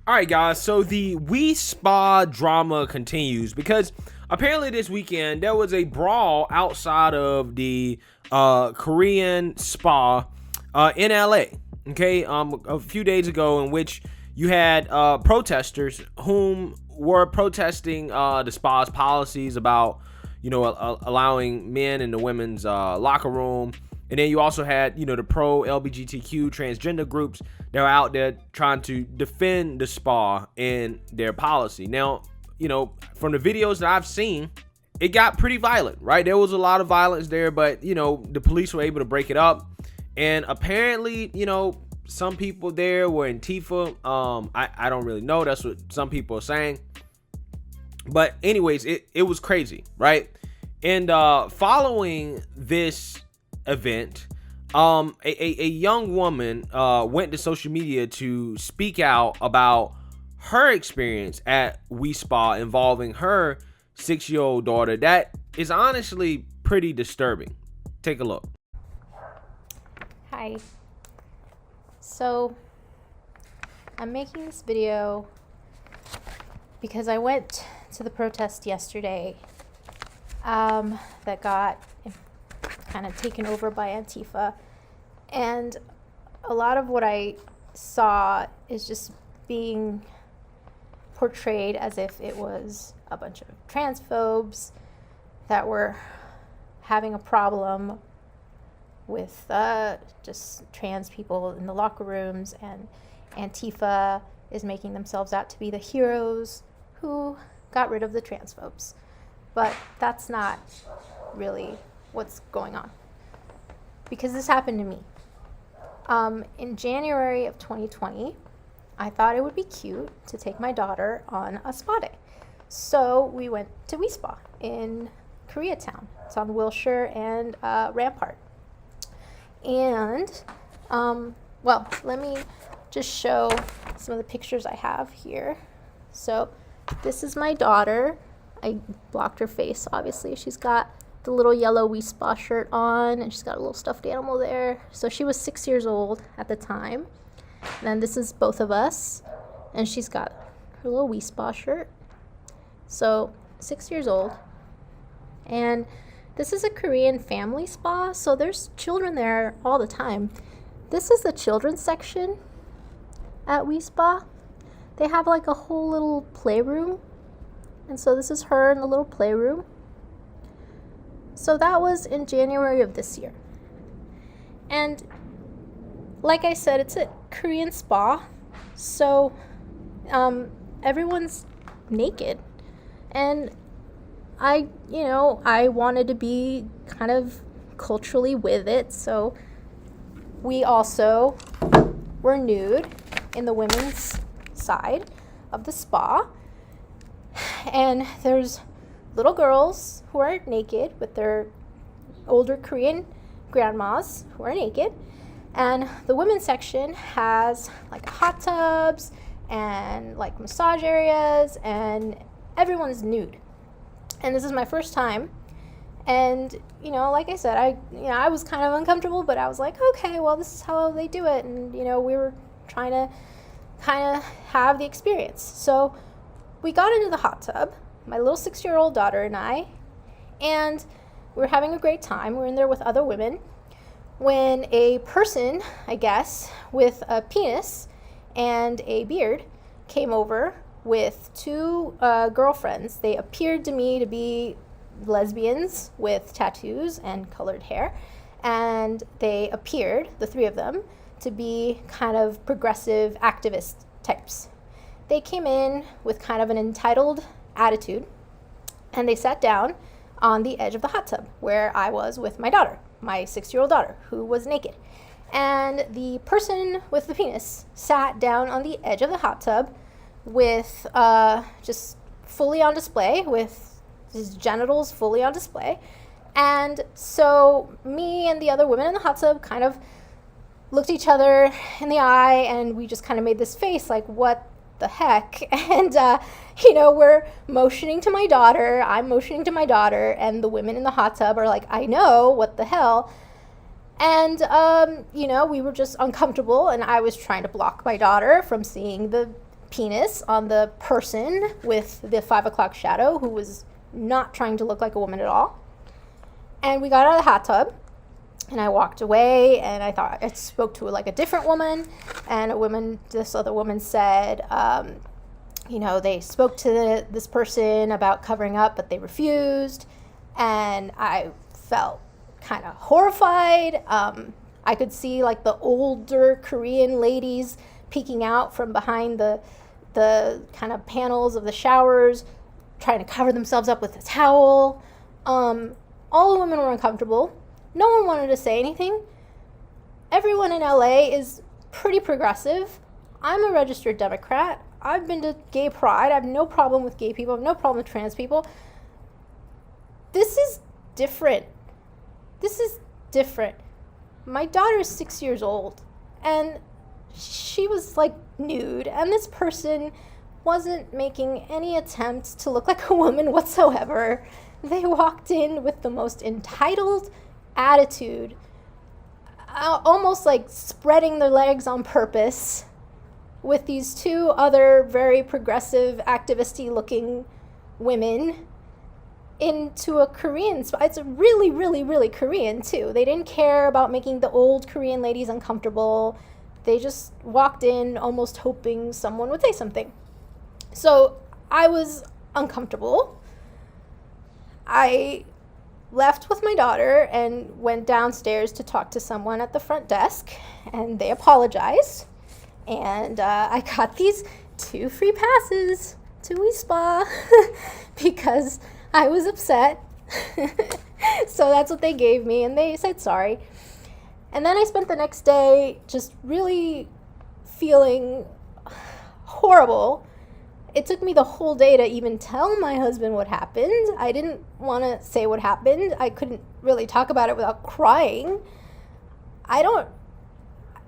All right, guys. So the We Spa drama continues because apparently this weekend there was a brawl outside of the Korean spa in LA. Okay, a few days ago, in which you had protesters whom were protesting the spa's policies about allowing men in the women's locker room. And then you also had, the pro LGBTQ transgender groups that are out there trying to defend the spa and their policy. Now, from the videos that I've seen, it got pretty violent, right? There was a lot of violence there, but, the police were able to break it up. And apparently, some people there were Antifa. I don't really know. That's what some people are saying. But anyways, it was crazy, right? And following this event, a young woman went to social media to speak out about her experience at We Spa involving her 6-year-old daughter. That is honestly pretty disturbing. Take a look. Hi. So, I'm making this video because I went to the protest yesterday that got kind of taken over by Antifa, and a lot of what I saw is just being portrayed as if it was a bunch of transphobes that were having a problem with just trans people in the locker rooms, and Antifa is making themselves out to be the heroes who got rid of the transphobes. But that's not really what's going on, because this happened to me. In January of 2020, I thought it would be cute to take my daughter on a spa day. So we went to We Spa in Koreatown. It's on Wilshire and Rampart. And, let me just show some of the pictures I have here. So this is my daughter. I blocked her face, obviously. She's got the little yellow We Spa shirt on, and she's got a little stuffed animal there. So she was 6 years old at the time. And then this is both of us, and she's got her little We Spa shirt. So 6 years old. And this is a Korean family spa, so there's children there all the time. This is the children's section at We Spa. They have like a whole little playroom. And so this is her in the little playroom. So that was in January of this year. And like I said, it's a Korean spa. So everyone's naked. And I wanted to be kind of culturally with it. So we also were nude in the women's side of the spa. And there's little girls who are naked with their older Korean grandmas who are naked. And the women's section has like hot tubs and like massage areas, and everyone's nude. And this is my first time. And, like I said, I was kind of uncomfortable, but I was like, okay, well, this is how they do it. And, we were trying to kind of have the experience. So we got into the hot tub, my little 6-year-old daughter and I, and we were having a great time. We were in there with other women when a person, I guess, with a penis and a beard came over with two girlfriends. They appeared to me to be lesbians with tattoos and colored hair, and they appeared, the three of them, to be kind of progressive activist types. They came in with kind of an entitled attitude, and they sat down on the edge of the hot tub where I was with my daughter, my 6-year-old daughter, who was naked. And the person with the penis sat down on the edge of the hot tub with just fully on display, with his genitals fully on display. And so me and the other women in the hot tub kind of looked each other in the eye, and we just kind of made this face like, what the heck? And we're motioning to my daughter, I'm motioning to my daughter, and the women in the hot tub are like, I know, what the hell? And we were just uncomfortable, and I was trying to block my daughter from seeing the penis on the person with the 5 o'clock shadow, who was not trying to look like a woman at all. And we got out of the hot tub, and I walked away, and I thought I spoke to like a different woman, and this other woman said, they spoke to this person about covering up, but they refused. And I felt kind of horrified. I could see like the older Korean ladies peeking out from behind the kind of panels of the showers, trying to cover themselves up with a towel. All the women were uncomfortable. No one wanted to say anything. Everyone in LA is pretty progressive. I'm a registered Democrat. I've been to gay pride. I have no problem with gay people. I have no problem with trans people. This is different. My daughter is 6 years old, and she was like nude, and this person wasn't making any attempts to look like a woman whatsoever. They walked in with the most entitled attitude, almost like spreading their legs on purpose, with these two other very progressive, activisty looking women into a Korean spot. It's really, really, really Korean too. They didn't care about making the old Korean ladies uncomfortable. They just walked in almost hoping someone would say something. So I was uncomfortable. I left with my daughter and went downstairs to talk to someone at the front desk, and they apologized. And I got these 2 free passes to Wi Spa because I was upset. So that's what they gave me, and they said sorry. And then I spent the next day just really feeling horrible. It took me the whole day to even tell my husband what happened. I didn't want to say what happened. I couldn't really talk about it without crying.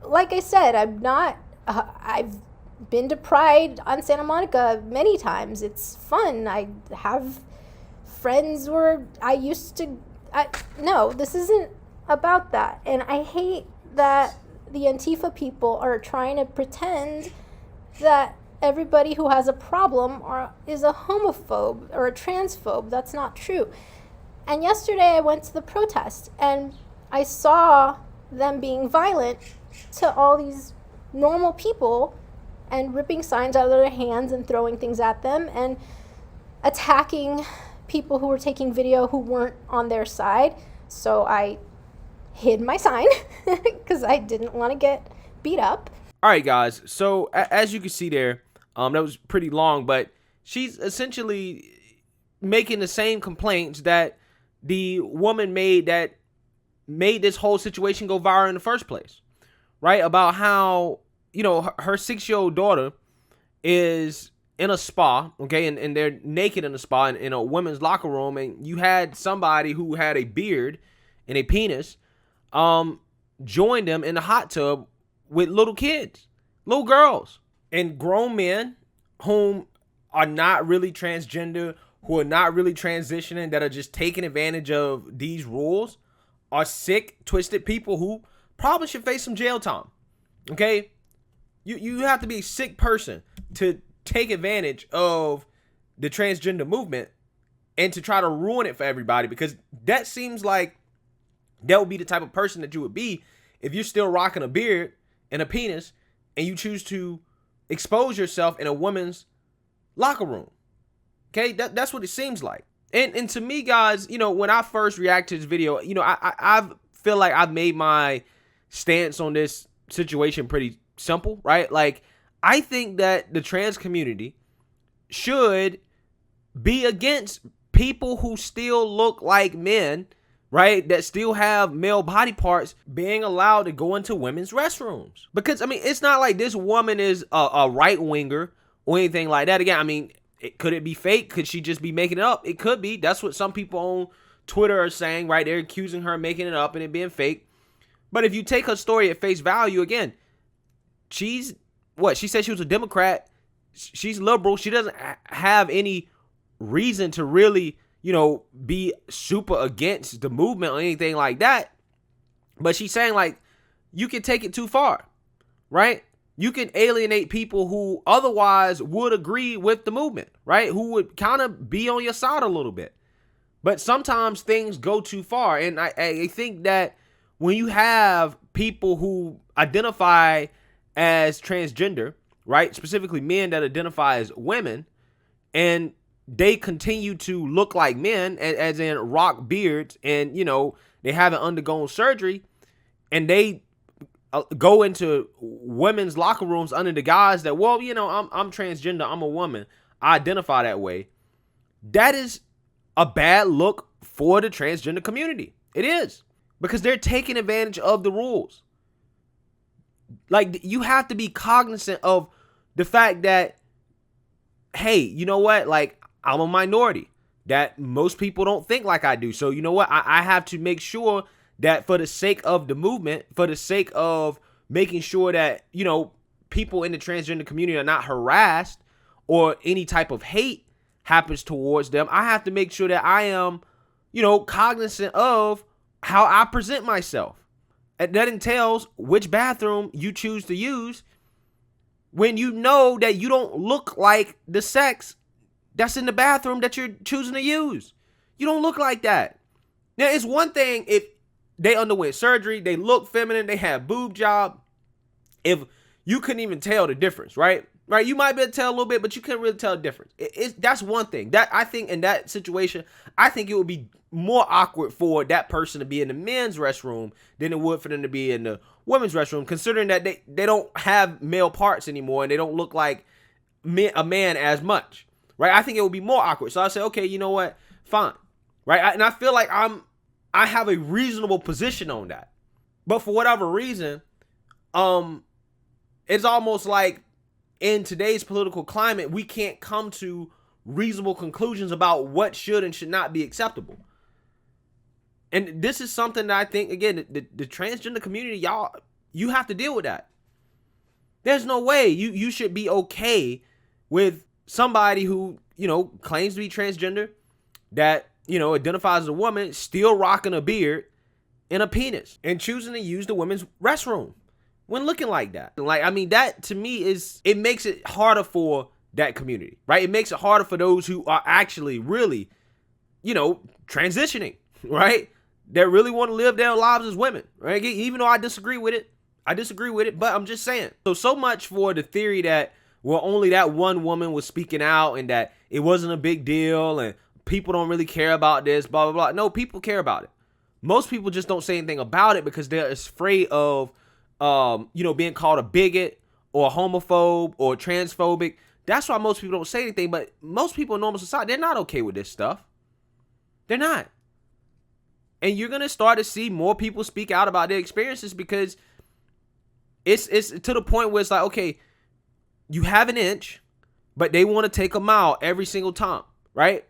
Like I said, I've been to Pride on Santa Monica many times. It's fun. I have friends where no, this isn't about that. And I hate that the Antifa people are trying to pretend that everybody who has a problem is a homophobe or a transphobe. That's not true. And yesterday I went to the protest, and I saw them being violent to all these normal people and ripping signs out of their hands and throwing things at them and attacking people who were taking video who weren't on their side. So I hid my sign because I didn't want to get beat up. All right, guys. So as you can see there, that was pretty long, but she's essentially making the same complaints that the woman made that made this whole situation go viral in the first place, right? About how, her 6-year-old daughter is in a spa, okay, and they're naked in a spa in a women's locker room, and you had somebody who had a beard and a penis join them in the hot tub with little kids, little girls, and grown men whom are not really transgender, who are not really transitioning, that are just taking advantage of these rules, are sick, twisted people who probably should face some jail time. Okay? You have to be a sick person to take advantage of the transgender movement and to try to ruin it for everybody, because that seems like that would be the type of person that you would be if you're still rocking a beard and a penis and you choose to expose yourself in a woman's locker room. Okay, that's what it seems like. And to me, guys, when I first react to this video, I feel like I've made my stance on this situation pretty simple, right? Like, I think that the trans community should be against people who still look like men, right? That still have male body parts being allowed to go into women's restrooms. Because, it's not like this woman is a right winger or anything like that. Again, could it be fake? Could she just be making it up? It could be. That's what some people on Twitter are saying, right? They're accusing her of making it up and it being fake. But if you take her story at face value, again, she said she was a Democrat. She's liberal. She doesn't have any reason to really, be super against the movement or anything like that. But she's saying, like, you can take it too far, right? You can alienate people who otherwise would agree with the movement, right? Who would kind of be on your side a little bit. But sometimes things go too far. And I think that when you have people who identify as transgender, right? Specifically men that identify as women, and they continue to look like men, as in rock beards, and, you know, they haven't undergone surgery, and they go into women's locker rooms under the guise that, well, you know, I'm transgender, I'm a woman, I identify that way. That is a bad look for the transgender community. It is, because they're taking advantage of the rules. Like, you have to be cognizant of the fact that, hey, you know what? Like, I'm a minority, that most people don't think like I do. So, you know what? I have to make sure that for the sake of the movement, for the sake of making sure that, you know, people in the transgender community are not harassed or any type of hate happens towards them, I have to make sure that I am, you know, cognizant of how I present myself. And that entails which bathroom you choose to use when you know that you don't look like the sex that's in the bathroom that you're choosing to use. You don't look like that. Now, it's one thing if they underwent surgery, they look feminine, they have boob job. If you couldn't even tell the difference, right? Right? You might be able to tell a little bit, but you couldn't really tell the difference. That's one thing. That, I think, in that situation, I think it would be more awkward for that person to be in the men's restroom than it would for them to be in the women's restroom, considering that they don't have male parts anymore and they don't look like a man as much, right? I think it would be more awkward. So I say, okay, you know what? Fine, right? And I feel like I have a reasonable position on that. But for whatever reason, it's almost like in today's political climate, we can't come to reasonable conclusions about what should and should not be acceptable. And this is something that I think, again, the transgender community, y'all, you have to deal with that. There's no way you should be okay with somebody who, you know, claims to be transgender, that, you know, identifies as a woman, still rocking a beard and a penis and choosing to use the women's restroom when looking like that. Like, I mean, that to me it makes it harder for that community, right? It makes it harder for those who are actually really, you know, transitioning, right? That really want to live their lives as women, right? Even though I disagree with it, but I'm just saying. So much for the theory that, well, only that one woman was speaking out and that it wasn't a big deal and people don't really care about this, blah, blah, blah. No, people care about it. Most people just don't say anything about it because they're afraid of, you know, being called a bigot or a homophobe or transphobic. That's why most people don't say anything. But most people in normal society, they're not okay with this stuff. They're not. And you're going to start to see more people speak out about their experiences because it's to the point where it's like, okay, you have an inch, but they want to take a mile every single time, right?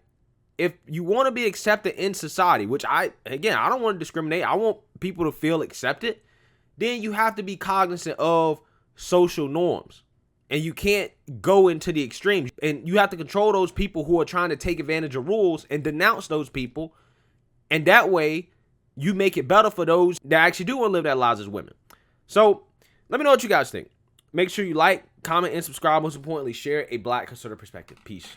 If you want to be accepted in society, which I don't want to discriminate. I want people to feel accepted. Then you have to be cognizant of social norms. And you can't go into the extremes. And you have to control those people who are trying to take advantage of rules and denounce those people. And that way, you make it better for those that actually do want to live their lives as women. So, let me know what you guys think. Make sure you like, comment, and subscribe. Most importantly, share a Black conservative perspective. Peace.